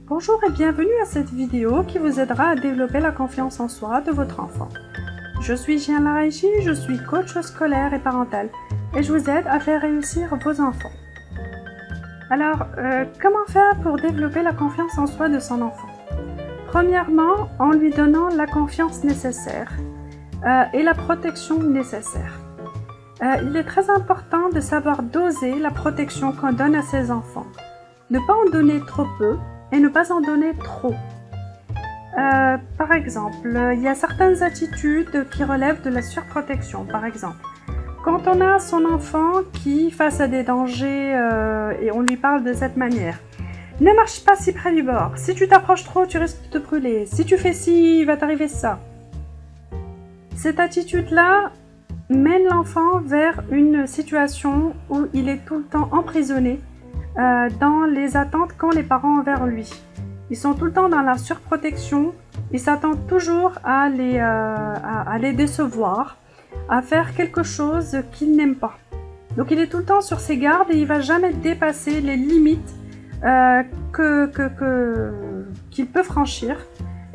Bonjour et bienvenue à cette vidéo qui vous aidera à développer la confiance en soi de votre enfant. Je suis Jeanne Laraichi, je suis coach scolaire et parental et je vous aide à faire réussir vos enfants. Alors, comment faire pour développer la confiance en soi de son enfant? Premièrement, en lui donnant la confiance nécessaire et la protection nécessaire. Il est très important de savoir doser la protection qu'on donne à ses enfants. Ne pas en donner trop peu et ne pas en donner trop. Par exemple, il y a certaines attitudes qui relèvent de la surprotection. Par exemple, quand on a son enfant qui, face à des dangers, et on lui parle de cette manière, ne marche pas si près du bord, si tu t'approches trop, tu risques de te brûler, si tu fais ci, il va t'arriver ça. Cette attitude-là mène l'enfant vers une situation où il est tout le temps emprisonné dans les attentes qu'ont les parents envers lui. Ils sont tout le temps dans la surprotection, ils s'attendent toujours à les décevoir, à faire quelque chose qu'ils n'aiment pas. Donc il est tout le temps sur ses gardes et il ne va jamais dépasser les limites qu'il peut franchir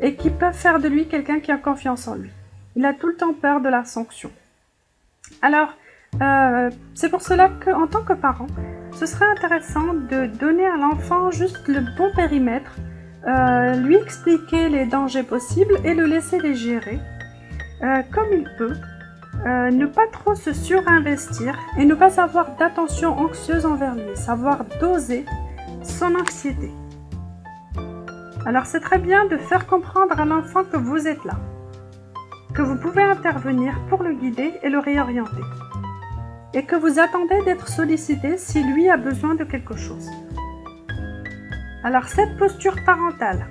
et qui peuvent faire de lui quelqu'un qui a confiance en lui. Il a tout le temps peur de la sanction. Alors, c'est pour cela qu'en tant que parent, ce serait intéressant de donner à l'enfant juste le bon périmètre, lui expliquer les dangers possibles et le laisser les gérer comme il peut, ne pas trop se surinvestir et ne pas avoir d'attention anxieuse envers lui, savoir doser son anxiété. Alors c'est très bien de faire comprendre à l'enfant que vous êtes là, que vous pouvez intervenir pour le guider et le réorienter, et que vous attendez d'être sollicité si lui a besoin de quelque chose. Alors cette posture parentale,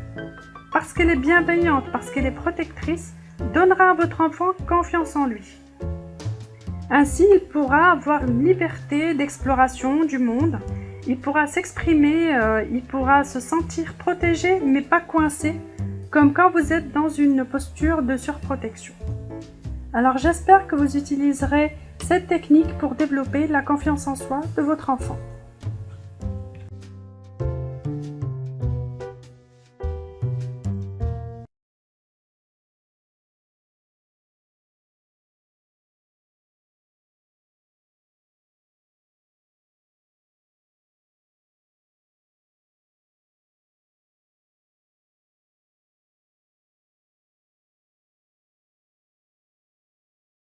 parce qu'elle est bienveillante, parce qu'elle est protectrice, donnera à votre enfant confiance en lui. Ainsi, il pourra avoir une liberté d'exploration du monde, il pourra s'exprimer, il pourra se sentir protégé mais pas coincé, comme quand vous êtes dans une posture de surprotection. Alors j'espère que vous utiliserez cette technique pour développer la confiance en soi de votre enfant.